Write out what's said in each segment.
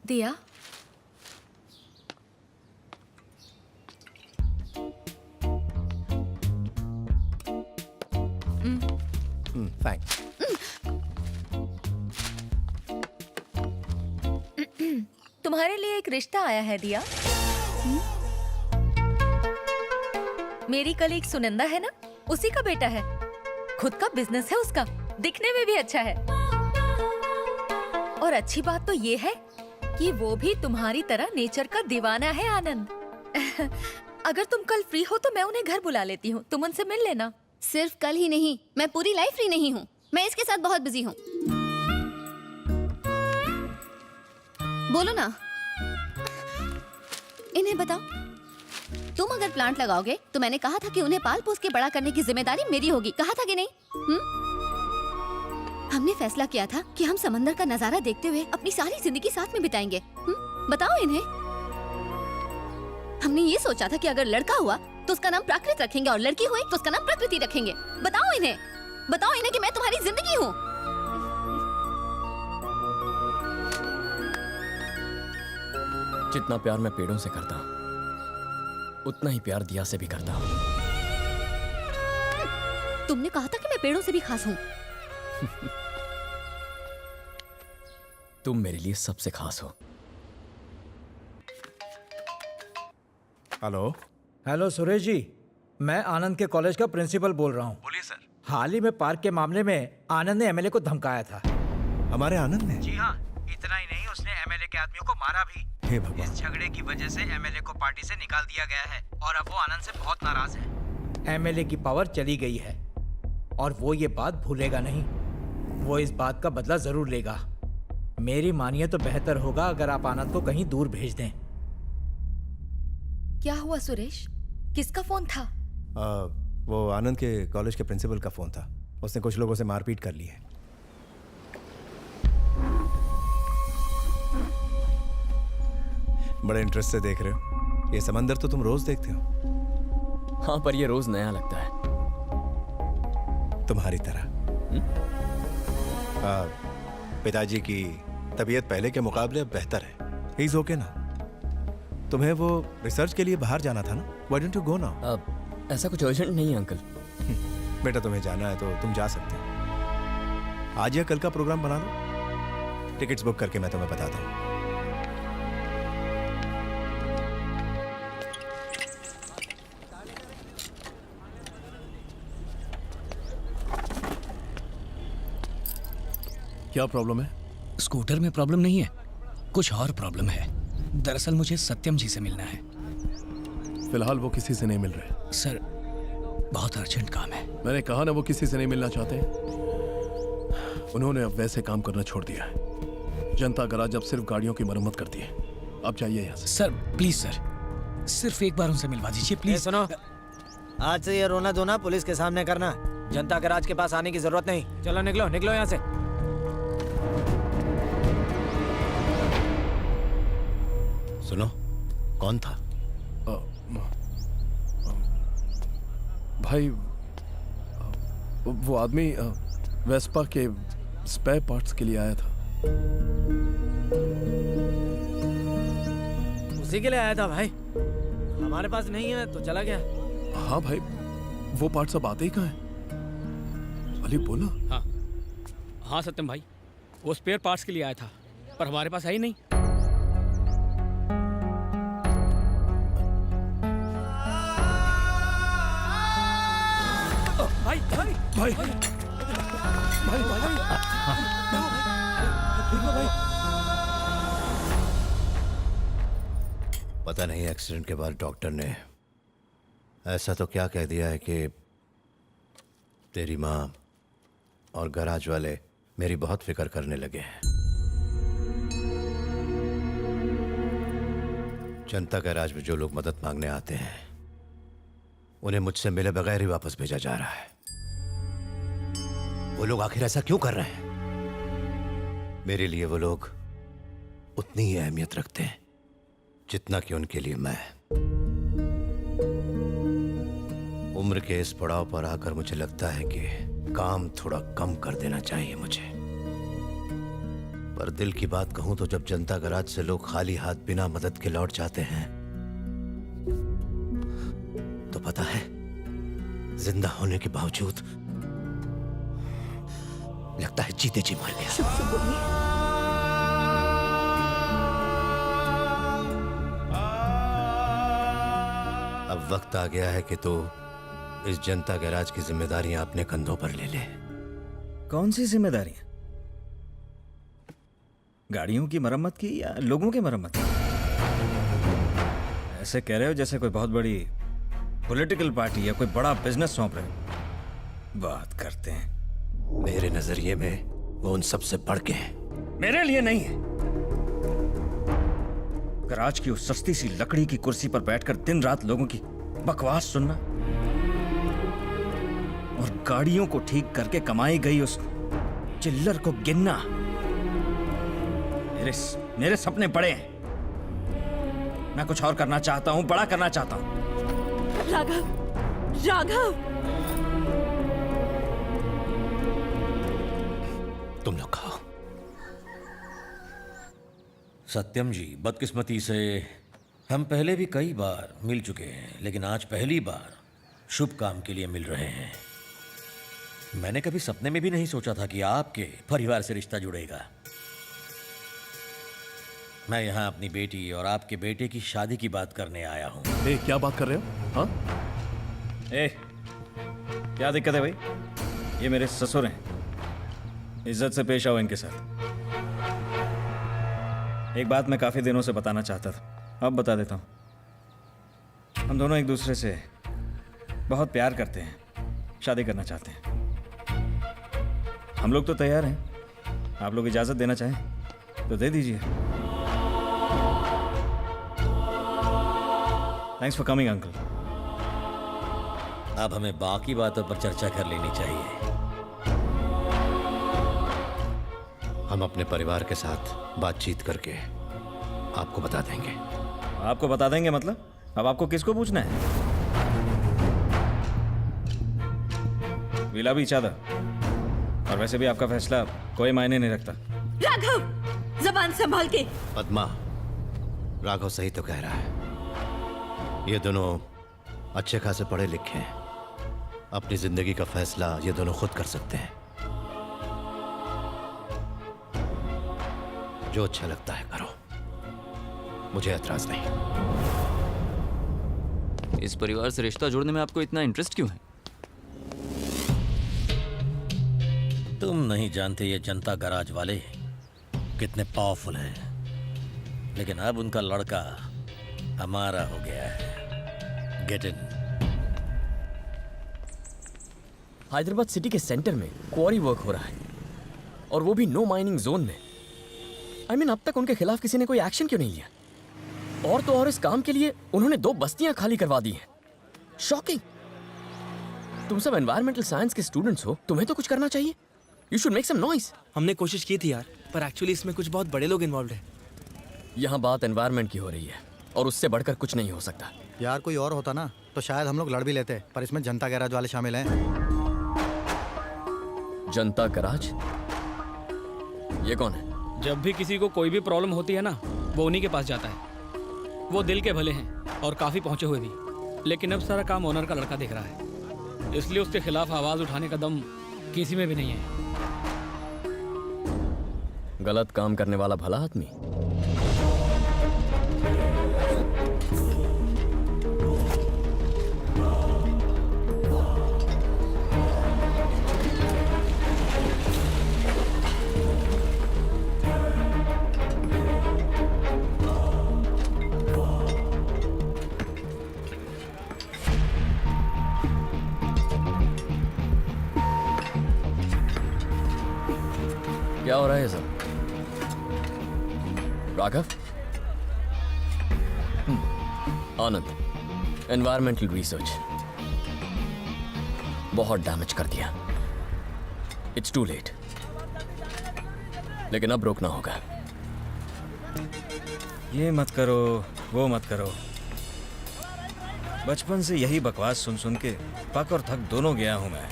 दिया, थैंक्स। तुम्हारे लिए एक रिश्ता आया है दिया। मेरी कलीग सुनंदा है ना, उसी का बेटा है। खुद का बिजनेस है उसका, दिखने में भी अच्छा है। और अच्छी बात तो ये है कि वो भी तुम्हारी तरह नेचर का दीवाना है आनंद। अगर तुम कल फ्री हो तो मैं उन्हें घर बुला लेती हूँ, तुम उनसे मिल लेना। सिर्फ कल ही नहीं, मैं पूरी लाइफ फ्री नहीं हूँ। मैं इसके साथ बहुत बिजी हूँ। बोलो ना, इन्हें बताओ। तुम अगर प्लांट लगाओगे तो मैंने कहा था कि उन्हें पाल पोस के बड़ा करने की जिम्मेदारी मेरी होगी, कहा था कि नहीं? हमने फैसला किया था कि हम समंदर का नजारा देखते हुए अपनी सारी जिंदगी साथ में बिताएंगे। बताओ इन्हें। हमने ये सोचा था कि अगर लड़का हुआ तो उसका नाम प्राकृत रखेंगे और लड़की हुई तो उसका नाम प्रकृति रखेंगे। बताओ इन्हें कि मैं तुम्हारी जिंदगी हूँ। जितना प्यार मैं पेड़ों से करता हूँ उतना ही प्यार दिया से भी करता हूँ। तुमने कहा था कि मैं पेड़ों से भी खास हूँ। तुम मेरे लिए सबसे खास हो। हेलो। हेलो सुरेश जी, मैं आनंद के कॉलेज का प्रिंसिपल बोल रहा हूँ। बोलिए सर। हाल ही में पार्क के मामले में आनंद ने एमएलए को धमकाया था। हमारे आनंद ने? जी हाँ, इतना ही नहीं, उसने एमएलए के आदमियों को मारा भी। हे भगवान। इस झगड़े की वजह से एमएलए को पार्टी से निकाल दिया गया है और अब वो आनंद से बहुत नाराज है। एमएलए की पावर चली गई है और वो ये बात भूलेगा नहीं। वो इस बात का बदला जरूर लेगा। मेरी मानिए तो बेहतर होगा अगर आप आनंद को कहीं दूर भेज दें। क्या हुआ सुरेश, किसका फोन था? वो आनंद के कॉलेज के प्रिंसिपल का फोन था। उसने कुछ लोगों से मारपीट कर ली है। बड़े इंटरेस्ट से देख रहे हो। ये समंदर तो तुम रोज देखते हो। हाँ, पर ये रोज नया लगता है। तुम्हारी तरह। पिताजी की तबीयत पहले के मुकाबले अब बेहतर है। ही इज ओके ना। तुम्हें वो रिसर्च के लिए बाहर जाना था ना? Why don't you go now? ऐसा कुछ अर्जेंट नहीं है अंकल। बेटा, तुम्हें जाना है तो तुम जा सकते हो। आज या कल का प्रोग्राम बना लो। टिकट्स बुक करके मैं तुम्हें बताता हूँ। क्या प्रॉब्लम है? स्कूटर में प्रॉब्लम नहीं है, कुछ और प्रॉब्लम है। दरअसल मुझे सत्यम जी से मिलना है। फिलहाल वो किसी से नहीं मिल रहे। सर, बहुत अर्जेंट काम है। मैंने कहा ना, वो किसी से नहीं मिलना चाहते। उन्होंने अब वैसे काम करना छोड़ दिया है। जनता गराज अब सिर्फ गाड़ियों की मरम्मत करती है। आप जाइए यहाँ से। सर प्लीज सर, सिर्फ एक बार उनसे मिलवा दीजिए प्लीज। सुनो, आज से ये रोना धोना पुलिस के सामने करना। जनता गराज के पास आने की जरूरत नहीं। चलो निकलो निकलो यहाँ से। सुनो, कौन था? भाई, वो आदमी वेस्पा के स्पेयर पार्ट्स के लिए आया था। उसी के लिए आया था भाई। हमारे पास नहीं है तो चला गया। हाँ भाई, वो पार्ट्स अब आते ही कहाँ हैं? अली बोला। हाँ सत्यम भाई, वो स्पेयर पार्ट्स के लिए आया था पर हमारे पास है ही नहीं। भाई भाई भाई भाई भाई भाई। पता नहीं एक्सीडेंट के बाद डॉक्टर ने ऐसा तो क्या कह दिया है कि तेरी माँ और गराज वाले मेरी बहुत फिक्र करने लगे हैं। जनता गराज में जो लोग मदद मांगने आते हैं उन्हें मुझसे मिले बगैर ही वापस भेजा जा रहा है। वो लोग आखिर ऐसा क्यों कर रहे हैं? मेरे लिए वो लोग उतनी ही अहमियत रखते हैं जितना कि उनके लिए मैं। उम्र के इस पड़ाव पर आकर मुझे लगता है कि काम थोड़ा कम कर देना चाहिए मुझे। पर दिल की बात कहूं तो जब जनता गराज से लोग खाली हाथ बिना मदद के लौट जाते हैं तो पता है, जिंदा होने के बावजूद लगता है जीते जी मर गया। अब वक्त आ गया है कि तू इस जनता गैराज की जिम्मेदारियां अपने कंधों पर ले ले। कौन सी जिम्मेदारियां? गाड़ियों की मरम्मत की या लोगों की मरम्मत की? ऐसे कह रहे हो जैसे कोई बहुत बड़ी पॉलिटिकल पार्टी या कोई बड़ा बिजनेस सौंप रहे हो। बात करते हैं। मेरे नजरिए में वो उन सबसे बढ़ के हैं। मेरे लिए नहीं है। गराज की उस सस्ती सी लकड़ी की कुर्सी पर बैठकर दिन रात लोगों की बकवास सुनना और गाड़ियों को ठीक करके कमाई गई उस चिल्लर को गिनना, मेरे सपने बड़े हैं। मैं कुछ और करना चाहता हूं, बड़ा करना चाहता हूं। राघव, राघव, तुम लोग खाओ। सत्यम जी, बदकिस्मती से हम पहले भी कई बार मिल चुके हैं, लेकिन आज पहली बार शुभ काम के लिए मिल रहे हैं। मैंने कभी सपने में भी नहीं सोचा था कि आपके परिवार से रिश्ता जुड़ेगा। मैं यहाँ अपनी बेटी और आपके बेटे की शादी की बात करने आया हूँ। क्या बात कर रहे हो? हाँ? क्या दिक्कत है भाई? ये मेरे ससुर हैं, इज्जत से पेश आओ इनके साथ। एक बात मैं काफी दिनों से बताना चाहता था, अब बता देता हूं। हम दोनों एक दूसरे से बहुत प्यार करते हैं, शादी करना चाहते हैं। हम लोग तो तैयार हैं, आप लोग इजाजत देना चाहें तो दे दीजिए। Thanks for coming uncle. अब हमें बाकी बातों पर चर्चा कर लेनी चाहिए। हम अपने परिवार के साथ बातचीत करके आपको बता देंगे। आपको बता देंगे मतलब? अब आपको किसको पूछना है? विला भी चाहता, और वैसे भी आपका फैसला कोई मायने नहीं रखता। राघव, जबान संभाल के। पद्मा, राघव सही तो कह रहा है। ये दोनों अच्छे खासे पढ़े लिखे हैं, अपनी जिंदगी का फैसला ये दोनों खुद कर सकते हैं। जो अच्छा लगता है करो, मुझे एतराज नहीं। इस परिवार से रिश्ता जोड़ने में आपको इतना इंटरेस्ट क्यों है? तुम नहीं जानते ये जनता गराज वाले कितने पावरफुल हैं, लेकिन अब उनका लड़का हमारा हो गया है। Get in. हैदराबाद सिटी के सेंटर में क्वारी वर्क हो रहा है, और वो भी नो माइनिंग जोन में। I mean, अब तक उनके खिलाफ किसी ने कोई एक्शन क्यों नहीं लिया? और तो और इस काम के लिए उन्होंने 2 बस्तियां खाली करवा दी हैं। शॉकिंग। तुम सब एनवायरमेंटल साइंस के स्टूडेंट्स हो, तुम्हें तो कुछ करना चाहिए। You should make some noise. हमने कोशिश की थी यार, पर एक्चुअली इसमें कुछ बहुत बड़े लोग इन्वॉल्व हैं। यहाँ बात एनवायरमेंट की हो रही है, और उससे बढ़कर कुछ नहीं हो सकता। यार कोई और होता ना तो शायद हम लोग लड़ भी लेते, पर इसमें जनता गैराज वाले शामिल हैं। जनता गराज? ये कौन है? जब भी किसी को कोई भी प्रॉब्लम होती है ना, वो उन्हीं के पास जाता है। वो दिल के भले हैं और काफ़ी पहुंचे हुए भी, लेकिन अब सारा काम ओनर का लड़का देख रहा है, इसलिए उसके खिलाफ आवाज़ उठाने का दम किसी में भी नहीं है। गलत काम करने वाला भला आदमी। क्या हो रहा है सर? राघव? आनंद, एनवायरमेंटल रिसर्च बहुत डैमेज कर दिया। इट्स टू लेट, लेकिन अब रोकना होगा। ये मत करो, वो मत करो। बचपन से यही बकवास सुन सुन के पक और थक दोनों गया हूं मैं।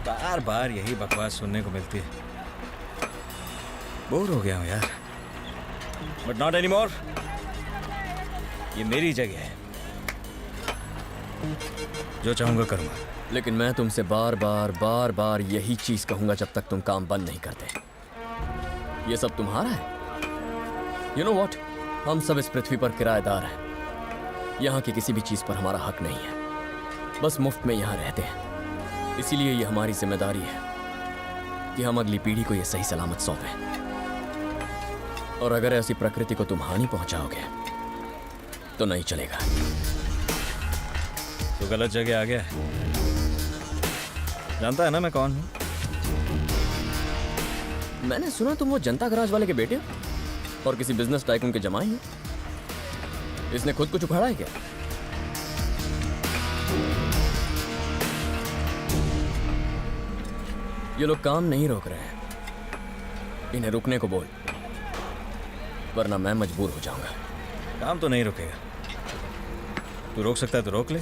बार बार यही बकवास सुनने को मिलती है। बोर हो गया हूँ यार, बट नॉट एनी मोर। ये मेरी जगह है, जो चाहूंगा करूंगा। लेकिन मैं तुमसे बार बार यही चीज कहूंगा जब तक तुम काम बंद नहीं करते। ये सब तुम्हारा है। यू नो वॉट, हम सब इस पृथ्वी पर किराएदार हैं। यहाँ की किसी भी चीज पर हमारा हक नहीं है, बस मुफ्त में यहाँ रहते हैं। इसीलिए ये हमारी जिम्मेदारी है कि हम अगली पीढ़ी को ये सही सलामत सौंपें। और अगर ऐसी प्रकृति को तुम हानि पहुंचाओगे तो नहीं चलेगा। तो गलत जगह आ गया है। जानता है ना मैं कौन हूँ? मैंने सुना तुम वो जनता गराज वाले के बेटे हो और किसी बिजनेस टाइकून के जमाई हो। इसने खुद कुछ उखाड़ा है क्या? ये लोग काम नहीं रोक रहे हैं, इन्हें रुकने को बोल, वरना मैं मजबूर हो जाऊंगा। काम तो नहीं रुकेगा। तू रोक सकता है तो रोक ले।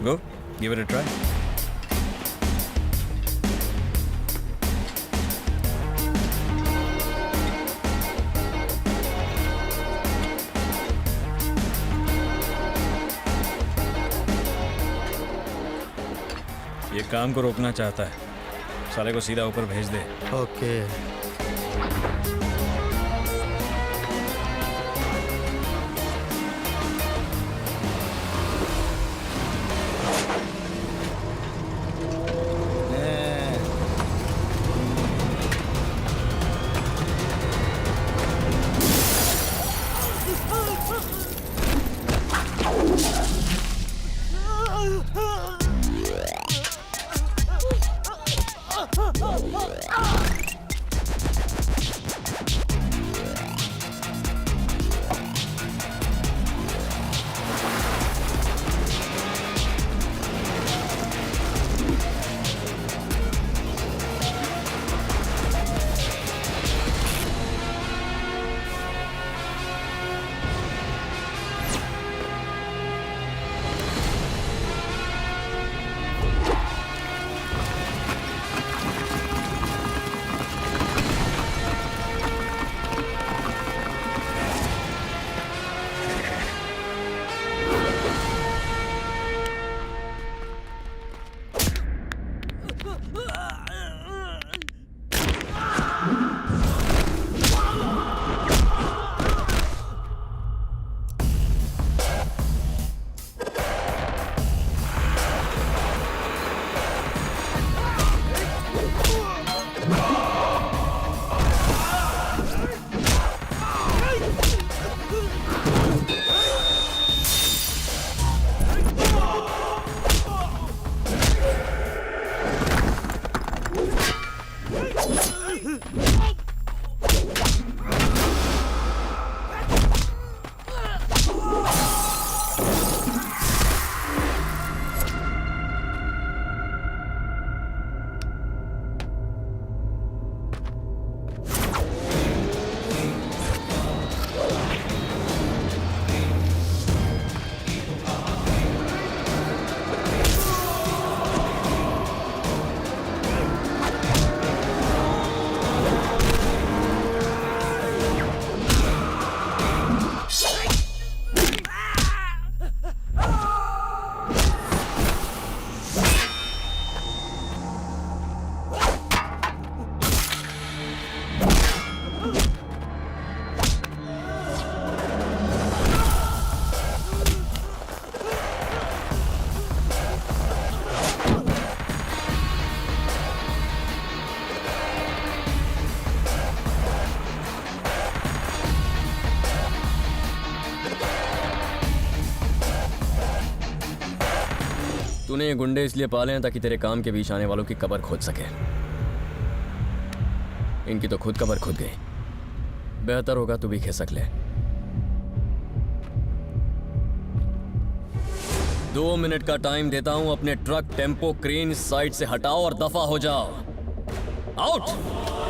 गो, गिव इट अ ट्राई। ये काम को रोकना चाहता है, साले को सीधा ऊपर भेज दे। ओके। तूने ये गुंडे इसलिए पाले हैं ताकि तेरे काम के बीच आने वालों की कब्र खोद सके। इनकी तो खुद कब्र खुद गई। बेहतर होगा तू भी खिसक ले। 2 मिनट का टाइम देता हूं, अपने ट्रक, टेम्पो, क्रेन इस साइड से हटाओ और दफा हो जाओ। आउट।